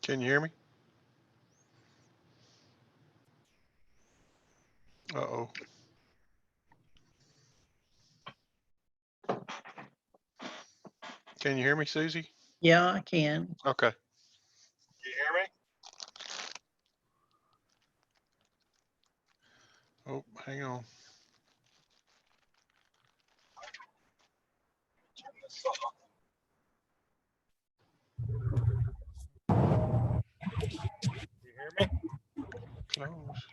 Can you hear me? Uh-oh. Can you hear me, Susie? Yeah, I can. Okay. You hear me? Oh, hang on. Turn this off. You hear me? Close.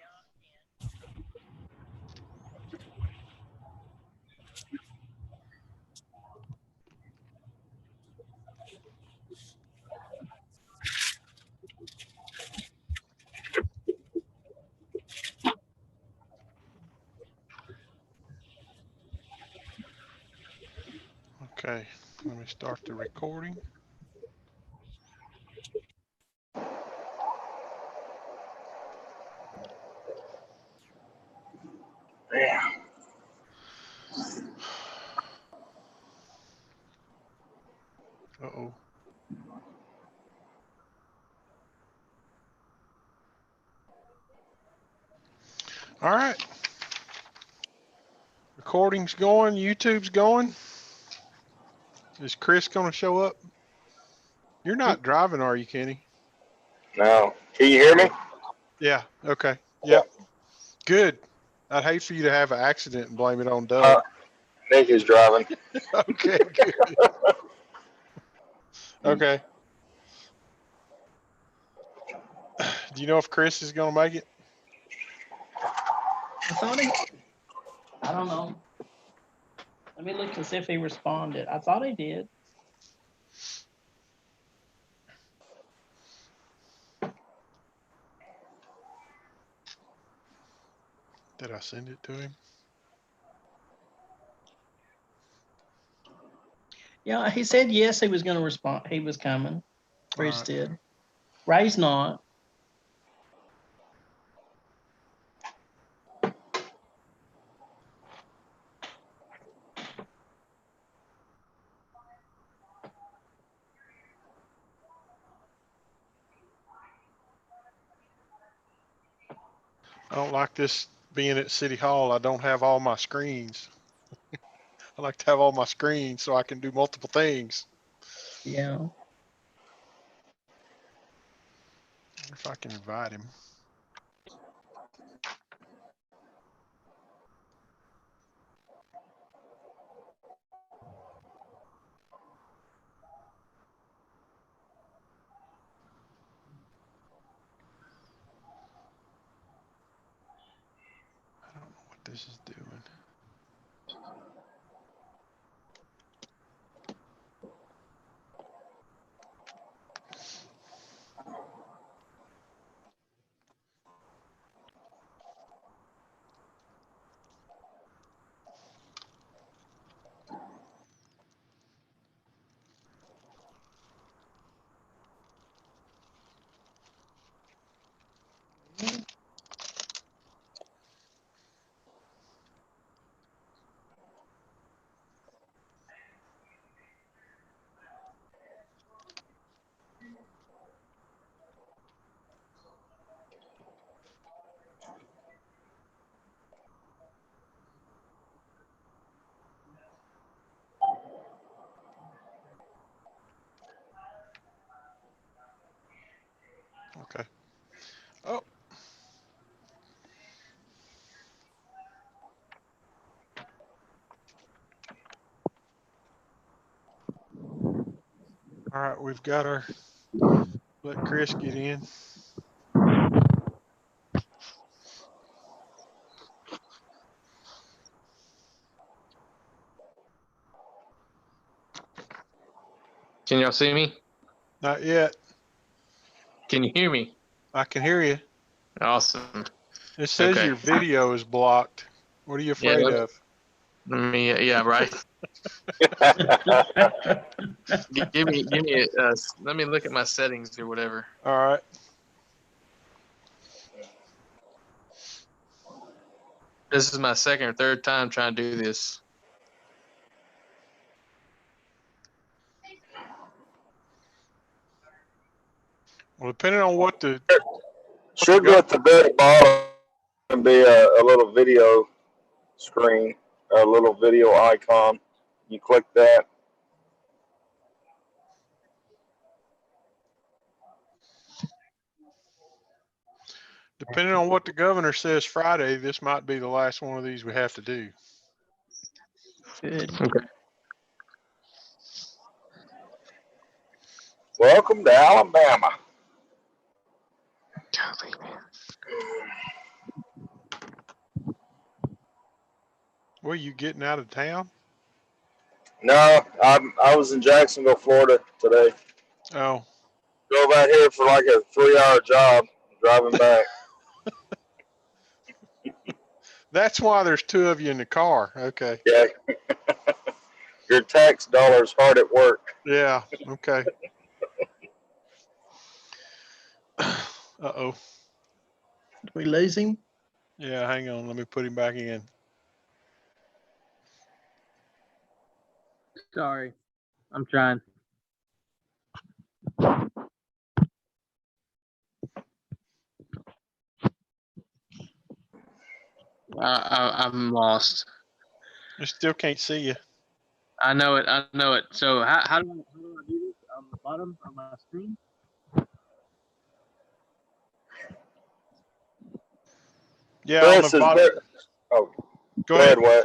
Okay, let me start the recording. Yeah. Uh-oh. All right. Recording's going, YouTube's going. Is Chris gonna show up? You're not driving, are you, Kenny? No. Can you hear me? Yeah, okay. Yep. Good. I'd hate for you to have an accident and blame it on Doug. Nick is driving. Okay, good. Okay. Do you know if Chris is gonna make it? I thought he. I don't know. Let me look to see if he responded. I thought he did. Did I send it to him? Yeah, he said yes, he was going to respond. He was coming. Bruce did. Ray's not. I don't like this being at City Hall. I don't have all my screens. I like to have all my screens so I can do multiple things. Yeah. I wonder if I can invite him. I don't know what this is doing. Okay. Oh. All right, we've got our, let Chris get in. Can y'all see me? Not yet. Can you hear me? I can hear you. Awesome. It says Okay. your video is blocked. What are you Yeah, afraid of? Let me, yeah, right. Give me, let me look at my settings or whatever. All right. This is my second or third time trying to do this. Well, depending on what the Should be at the very bottom and be a little video screen, a little video icon. You click that. depending on what the governor says Friday, this might be the last one of these we have to do. Good. Welcome to Alabama. Were you getting out of town? No, I was in Jacksonville, Florida today. Oh, Drove out here for like a 3-hour job, driving back. that's why there's two of you in the car. Okay. Yeah. Your tax dollars hard at work. Yeah. Okay. Uh-oh. Did we lose him? Yeah, hang on. Let me put him back in. Sorry, I'm trying. I'm lost. I still can't see you. I know it. I know it. So how do I do this on the bottom of my screen? Yeah, on Chris the is bottom. there. Oh, Go ahead. Wes.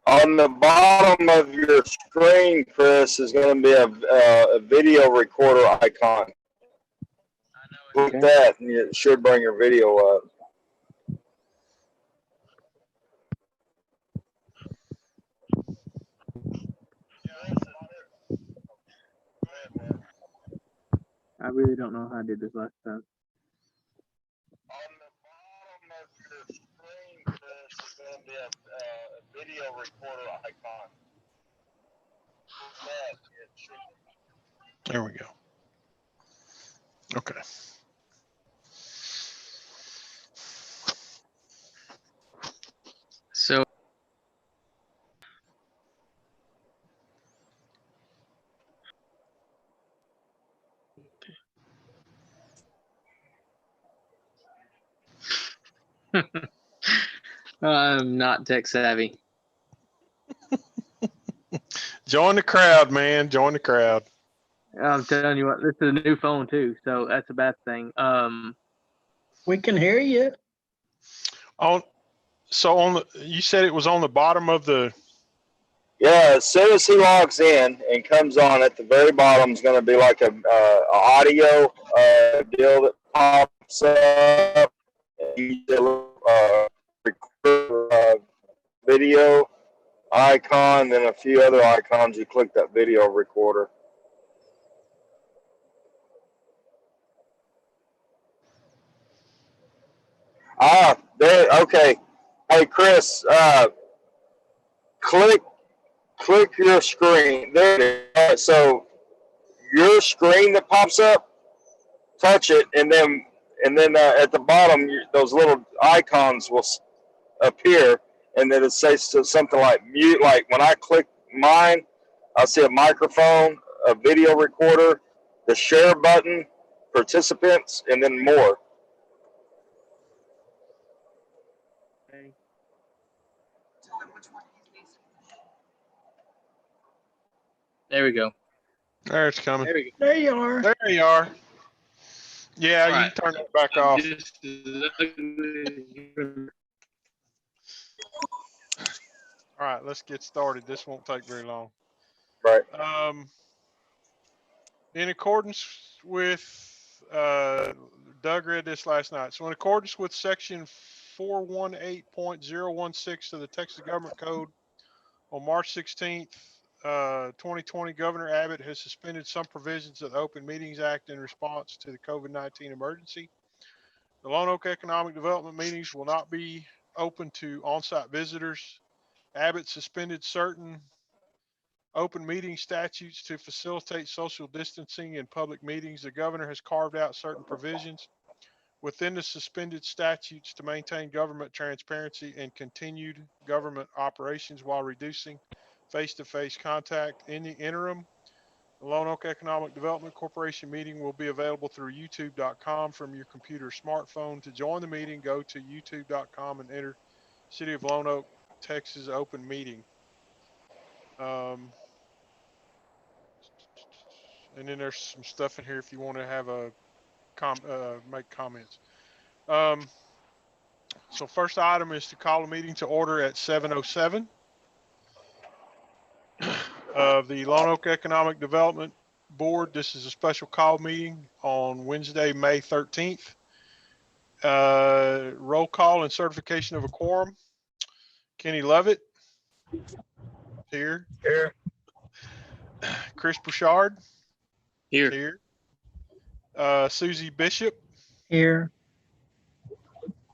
On the bottom of your screen, Chris, is going to be a video recorder icon. Click that, and it should bring your video up. I really don't know how I did this last time. On the bottom of your screen, Chris, is going to be a video recorder icon. There we go. Okay. So I'm not tech savvy. Join the crowd, man. Join the crowd. I'm telling you what, this is a new phone too, so that's a bad thing. We can hear you. You said it was on the bottom of the. Yeah, as soon as he logs in and comes on, at the very bottom is going to be like a audio deal that pops up. Record video icon, then a few other icons. You click that video recorder. There. Okay. Hey, Chris. Click your screen. There it is. So your screen that pops up, touch it, and then at the bottom, those little icons will appear, and then it says something like mute. Like when I click mine, I see a microphone, a video recorder, the share button, participants, and then more. There we go. There it's coming. There we go. There you are. There you are. Yeah, All you right. can turn it back off. All right, let's get started. This won't take very long. Right. In accordance with, Doug read this last night. So in accordance with section 418.016 of the Texas Government Code, on March 16th, 2020, Governor Abbott has suspended some provisions of the Open Meetings Act in response to the COVID-19 emergency. The Lone Oak Economic Development meetings will not be open to on-site visitors. Abbott suspended certain open meeting statutes to facilitate social distancing in public meetings. The governor has carved out certain provisions within the suspended statutes to maintain government transparency and continued government operations while reducing face-to-face contact. In the interim, the Lone Oak Economic Development Corporation meeting will be available through youtube.com from your computer or smartphone. To join the meeting, go to youtube.com and enter City of Lone Oak, Texas open meeting. And then there's some stuff in here if you want to have a make comments. So first item is to call a meeting to order at 7:07 of the Lone Oak Economic Development Board. This is a special call meeting on Wednesday, May 13th. Roll call and certification of a quorum. Kenny Lovett. Here. Here. Chris Bouchard. Here. Here. Susie Bishop. Here.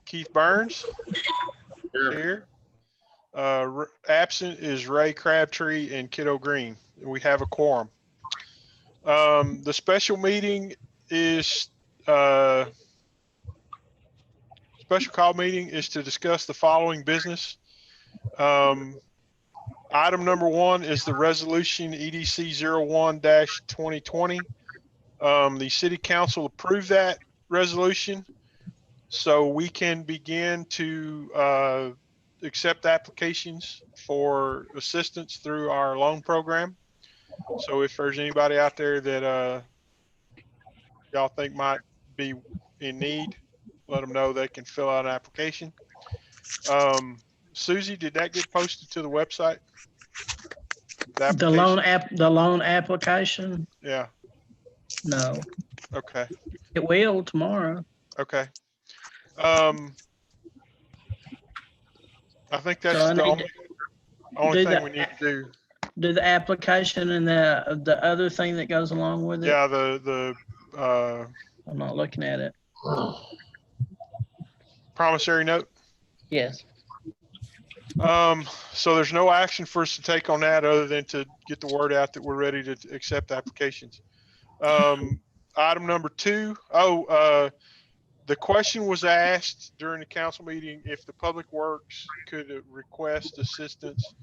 Keith Burns. Here. Absent is Ray Crabtree and Kiddo Green. We have a quorum. The special meeting is special call meeting is to discuss the following business. Item number 1 is the resolution EDC 01-2020. The city council approved that resolution, so we can begin to accept applications for assistance through our loan program. So if there's anybody out there that y'all think might be in need, let them know they can fill out an application. Susie, did that get posted to the website? The loan application? Yeah. No, Okay. it will tomorrow. Okay. I think that's So I the need only do thing the- we need to do. Do the application and the other thing that goes along with it. Yeah, the I'm not looking at it. promissory note. Yes. So there's no action for us to take on that other than to get the word out that we're ready to accept applications. Item number 2. The question was asked during the council meeting if the Public Works could request assistance.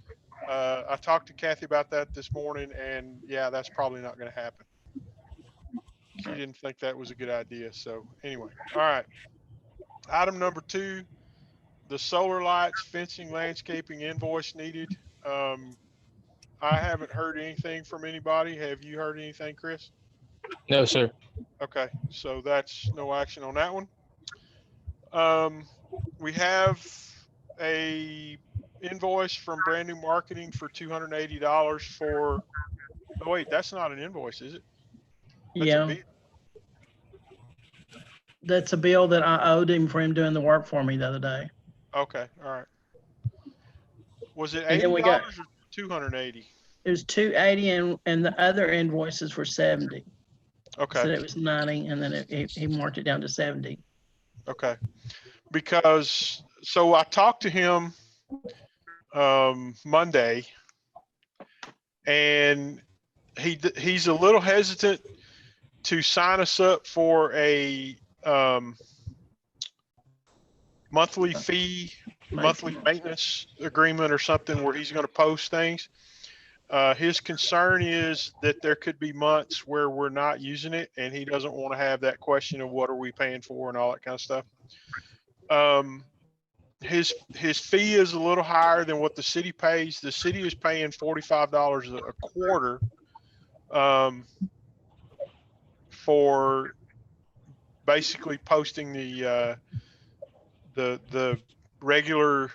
I talked to Kathy about that this morning, and yeah, that's probably not going to happen. She didn't think that was a good idea. So anyway, all right. Item number 2, the solar lights, fencing, landscaping invoice needed. I haven't heard anything from anybody. Have you heard anything, Chris? No, sir. Okay, so that's no action on that one. We have a invoice from Brand New Marketing for $280 for, oh wait, that's not an invoice, is it? That's a Yeah, bill. that's a bill that I owed him for him doing the work for me the other day. Okay, all right. Was it And then we $80 got- or 280? It was 280 and the other invoices were 70. Okay. Said it was 90 and then he marked it down to 70. Okay, because, so I talked to him Monday, and he's a little hesitant to sign us up for a monthly fee, monthly maintenance agreement or something where he's going to post things. His concern is that there could be months where we're not using it, and he doesn't want to have that question of what are we paying for and all that kind of stuff. His fee is a little higher than what the city pays. The city is paying $45 a quarter for basically posting the regular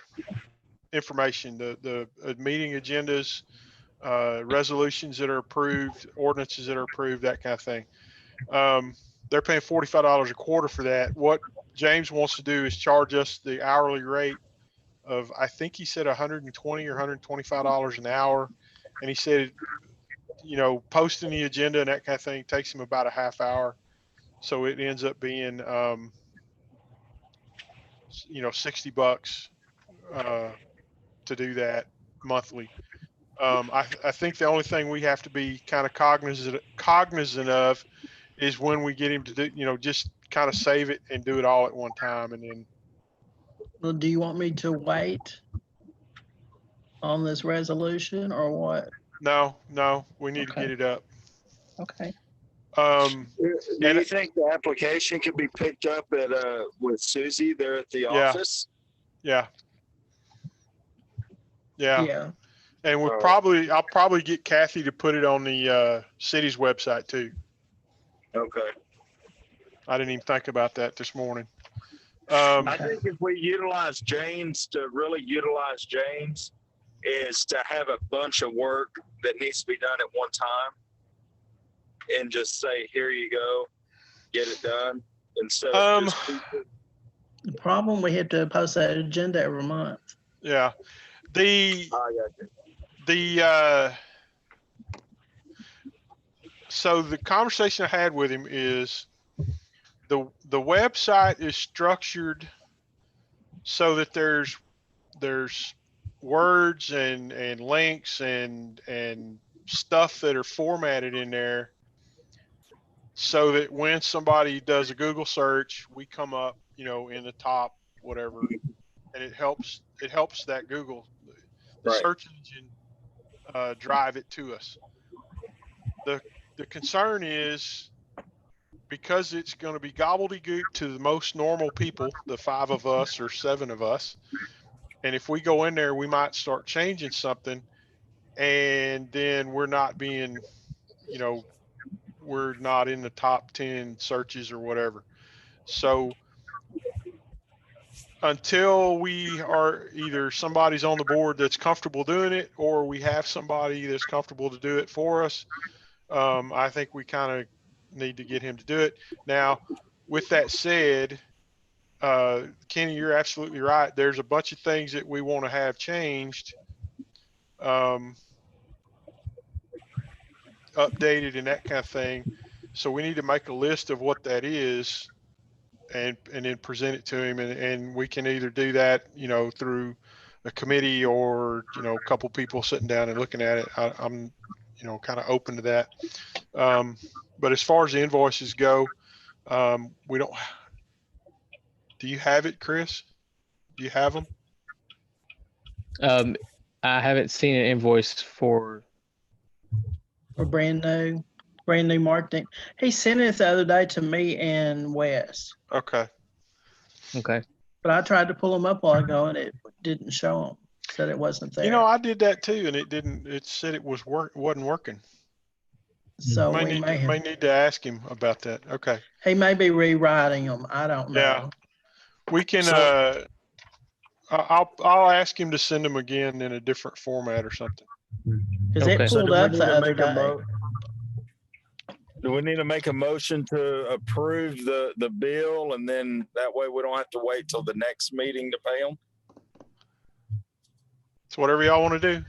information, the meeting agendas, resolutions that are approved, ordinances that are approved, that kind of thing. They're paying $45 a quarter for that. What James wants to do is charge us the hourly rate of, I think he said $120 or $125 an hour. And he said, you know, posting the agenda and that kind of thing takes him about a half hour. So it ends up being $60 to do that monthly. I think the only thing we have to be kind of cognizant of is when we get him to do, just kind of save it and do it all at one time. And then, Well, do you want me to wait on this resolution or what? no, we need to Okay. get it up. Okay. Um, Do And- you think the application could be picked up at with Susie there at the Yeah. office? yeah. Yeah. And I'll probably get Kathy to put it on the city's website too. Okay. I didn't even think about that this morning. I think if we utilize James is to have a bunch of work that needs to be done at one time and just say, here you go, get it done instead of just The problem, we have to post that agenda every month. Yeah. I got you. So the conversation I had with him is the website is structured so that there's words and links and stuff that are formatted in there so that when somebody does a Google search, we come up, in the top, whatever, and it helps that Google, the Right. search engine, drive it to us. The concern is because it's going to be gobbledygook to the most normal people, the 5 of us or 7 of us. And if we go in there, we might start changing something and then we're not being, we're not in the top 10 searches or whatever. So until we are either somebody's on the board that's comfortable doing it or we have somebody that's comfortable to do it for us, I think we kind of need to get him to do it. Now, with that said, Kenny, you're absolutely right. There's a bunch of things that we want to have changed, updated and that kind of thing. So we need to make a list of what that is and then present it to him. And we can either do that, through a committee or, a couple people sitting down and looking at it. I'm kind of open to that. But as far as the invoices go, we don't. Do you have it, Chris? Do you have them? I haven't seen an invoice for. For brand new marketing. He sent it the other day to me and Wes, Okay. Okay. but I tried to pull them up a while ago and it didn't show them. Said it wasn't there. I did that too, and it didn't. It said it wasn't working. So May we need, may have, may need to ask him about that. Okay. he may be rewriting them. I don't know. Yeah. We can. So- I'll ask him to send them again in a different format or something. Because Okay. it So pulled do we up need the to other make a day. Do we need to make a motion to approve the bill and then that way we don't have to wait till the next meeting to pay them? It's whatever y'all want to do.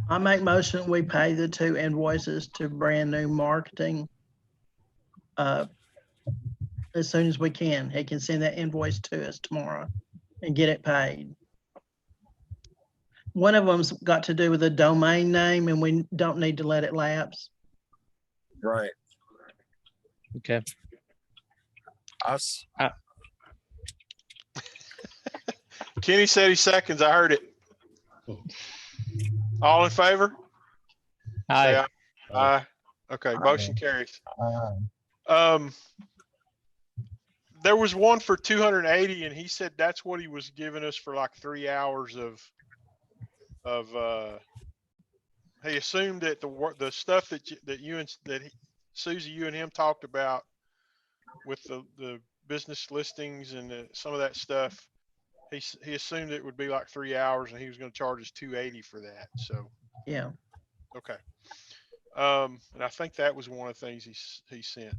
I make motion, we pay the 2 invoices to brand new marketing. As soon as we can. He can send that invoice to us tomorrow and get it paid. One of them's got to do with a domain name and we don't need to let it lapse. Right. Okay. Us. Kenny said he seconds. I heard it. All in favor? Say Aye. Aye. Okay, motion carries. There was one for 280 and he said that's what he was giving us for like 3 hours of he assumed that the stuff that Susie, you and him talked about with the business listings and some of that stuff, he assumed it would be like 3 hours and he was going to charge us 280 for that. So, Yeah. okay. And I think that was one of the things he sent.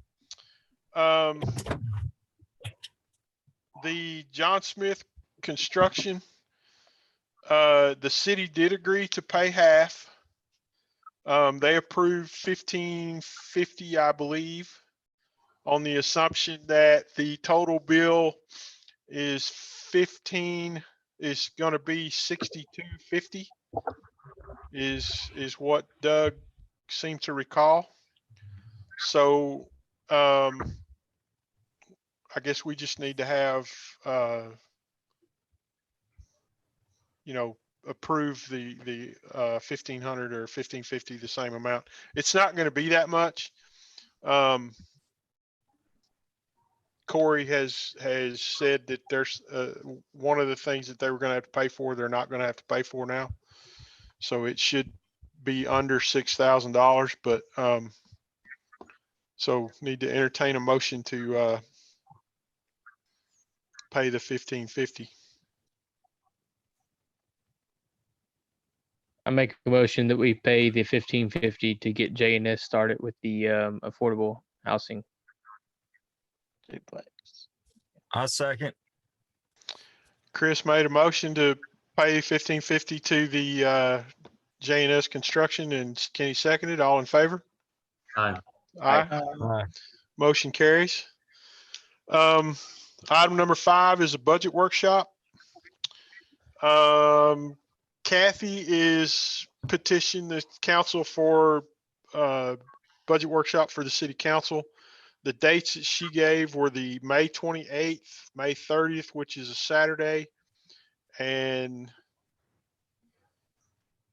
The John Smith construction, the city did agree to pay half. They approved $1,550, I believe, on the assumption that the total bill is going to be 6250 is what Doug seemed to recall. So, I guess we just need to have, approve the 1500 or 1550, the same amount. It's not going to be that much. Corey has said that there's one of the things that they were going to have to pay for, they're not going to have to pay for now. So it should be under $6,000, but so need to entertain a motion to pay the 1550. I make a motion that we pay the 1550 to get J&S started with the affordable housing. Duplex. I second. Chris made a motion to pay 1550 to the J&S Construction, and Kenny seconded. All in favor? Aye. Aye. Aye. Motion carries. Item number 5 is a budget workshop. Kathy is petitioning the council for budget workshop for the city council. The dates that she gave were the May 28th, May 30th, which is a Saturday, and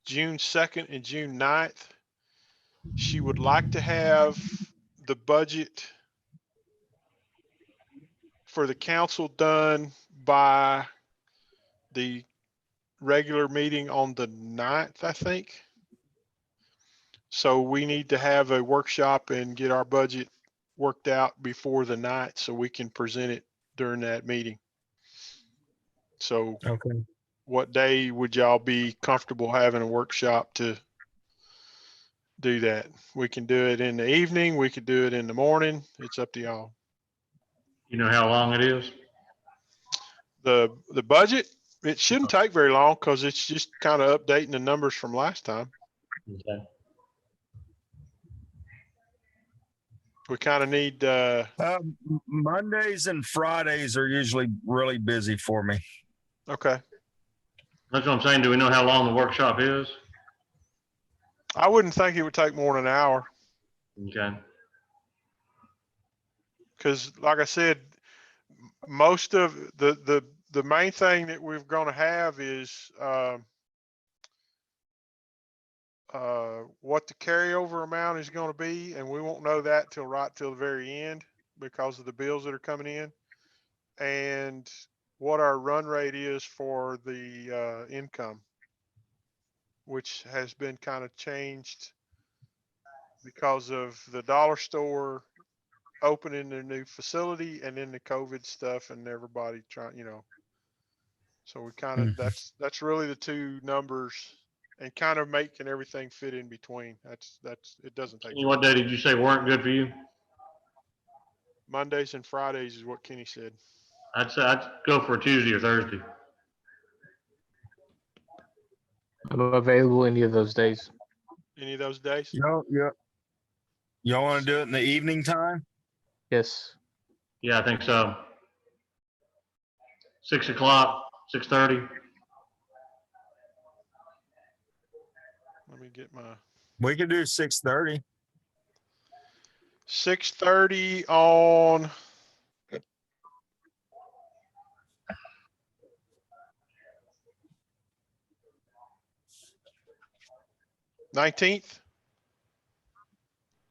June 2nd and June 9th. She would like to have the budget for the council done by the regular meeting on the 9th, I think. So we need to have a workshop and get our budget worked out before the 9th so we can present it during that meeting. So Okay. what day would y'all be comfortable having a workshop to do that? We can do it in the evening. We could do it in the morning. It's up to y'all. You know how long it is? The budget, it shouldn't take very long because it's just kind of updating the numbers from last time. Okay. We kind of need, Mondays and Fridays are usually really busy for me. okay. That's what I'm saying. Do we know how long the workshop is? I wouldn't think it would take more than an hour Okay. because like I said, most of the main thing that we're going to have is, what the carryover amount is going to be, and we won't know that till the very end because of the bills that are coming in, and what our run rate is for the income, which has been kind of changed because of the dollar store opening their new facility and then the COVID stuff and everybody trying, so we kind of, that's really the two numbers. And kind of making everything fit in between. That's it doesn't take. What day did you say weren't good for you? Mondays and Fridays is what Kenny said. I'd say I'd go for Tuesday or Thursday. I'm available any of those days. Any of those days? Y'all want to do it in the evening time? Yes. Yeah, I think so. 6 o'clock, 6:30. Let me get my We could do 6:30. 6:30 on. $19th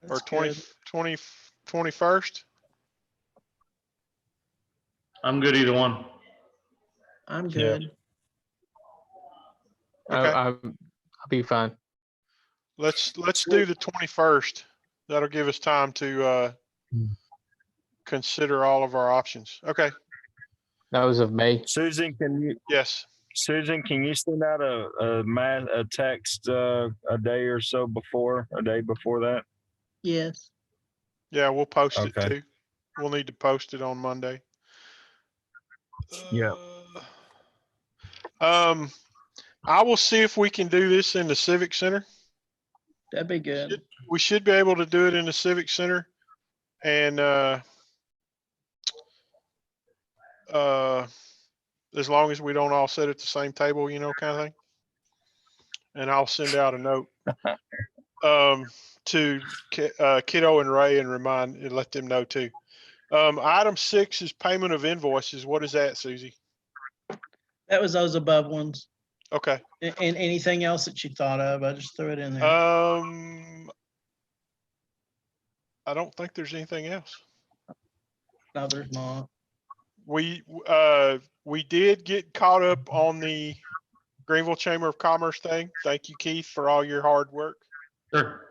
or That's good. 21st. I'm good either one. I'm Yeah. good. Okay. I'll be fine. Let's do the 21st. That'll give us time to consider all of our options. Okay. That was of May. Susan, can you send out a text a day or so before, a day before that? Yes. Yeah, we'll post it Okay. too. We'll need to post it on Monday. Yeah. I will see if we can do this in the Civic Center. That'd be good. We should be able to do it in the Civic Center. And as long as we don't all sit at the same table, you know, kind of thing. And I'll send out a note to Kiddo and Ray and remind and let them know too. Item 6 is payment of invoices. What is that, Susie? That was those above ones. Okay. And anything else that you thought of, I just threw it in there. I don't think there's anything else. No, there's not. We did get caught up on the Greenville Chamber of Commerce thing. Thank you, Keith, for all your hard work. Sure.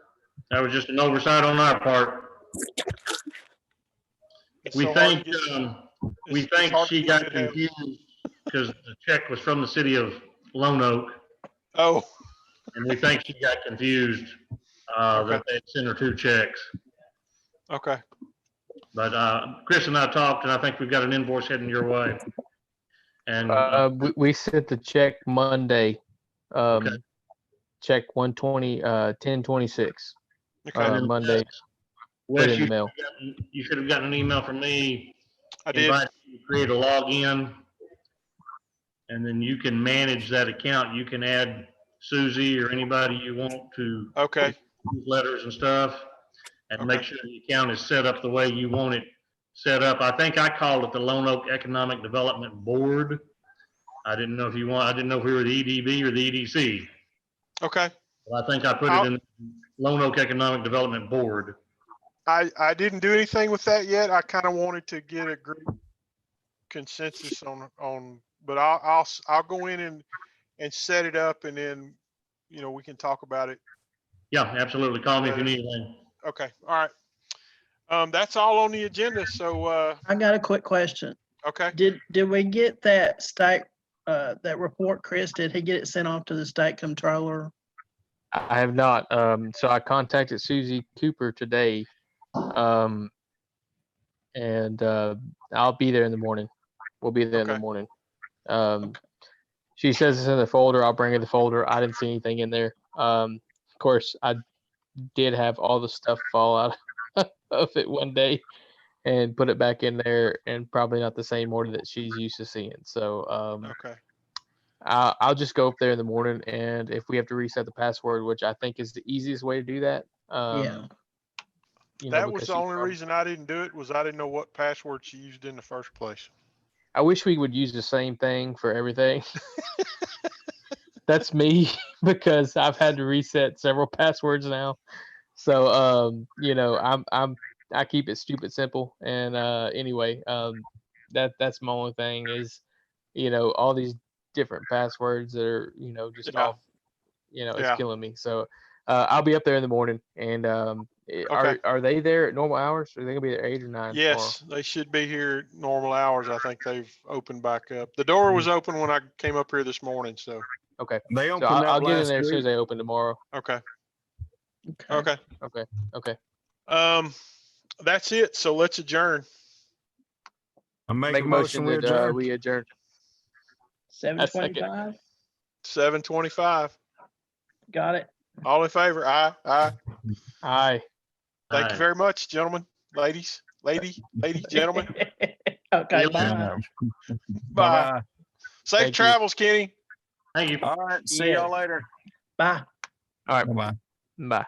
That was just an oversight on our part. It's We so hard think, to get- we it's think hard to she get got it out. confused because the check was from the city of Lone Oak, Oh, and we think she got confused, that they sent her 2 checks. okay. But, Chris and I talked, and I think we've got an invoice heading your way. And, We sent the check Monday. Okay. Check 120, 1026, Okay. Monday. Wes, Put it in the mail. you should have gotten an email from me. I did. Invite you to create a login. And then you can manage that account. You can add Susie or anybody you want to Okay. letters and stuff. And make Okay. sure the account is set up the way you want it set up. I think I called it the Lone Oak Economic Development Board. I didn't know if we were the EDB or the EDC. Okay. But I think I put it in Lone Oak Economic Development Board. I didn't do anything with that yet. I kind of wanted to get a group consensus on, but I'll go in and set it up, and then, you know, we can talk about it. Yeah, absolutely. Call me if you need anything. Okay. All right. That's all on the agenda. So, I got a quick question. okay. Did we get that state, that report, Chris? Did he get it sent off to the state controller? I have not. So I contacted Susie Cooper today. And I'll be there in the morning. We'll be there in the Okay. morning. She says it's in the folder. I'll bring her the folder. I didn't see anything in there. Of course, I did have all the stuff fall out of it one day and put it back in there, and probably not the same order that she's used to seeing. So Okay. I'll just go up there in the morning, and if we have to reset the password, which I think is the easiest way to do that. Yeah. You know, That was because the she only prob- reason I didn't do it, was I didn't know what password she used in the first place. I wish we would use the same thing for everything. That's me, because I've had to reset several passwords now. So you know, I keep it stupid simple. And anyway, that's my only thing is, you know, all these different passwords that are, you know, just Yeah. off, you know, it's Yeah. killing me. So I'll be up there in the morning, and Okay. are they there at normal hours? Are they gonna be there 8 or 9? Yes, they should be here at normal hours. I think they've opened back up. The door was open when I came up here this morning. So, Okay. They So opened I'll up get in last there as soon as week. they open tomorrow. okay. Okay. Okay. Okay. That's it. So let's adjourn. I make Make a motion we that adjourn. we adjourn. 7:25. 7:25. Got it. All in favor? Aye. Aye. Aye. Thank you Aye. very much, gentlemen, ladies, gentlemen. Okay, Yeah. bye. Bye. Bye-bye. Safe Thank you. travels, Kenny. Thank you. All right. See Yeah. y'all later. Bye. All right. Bye-bye. Bye.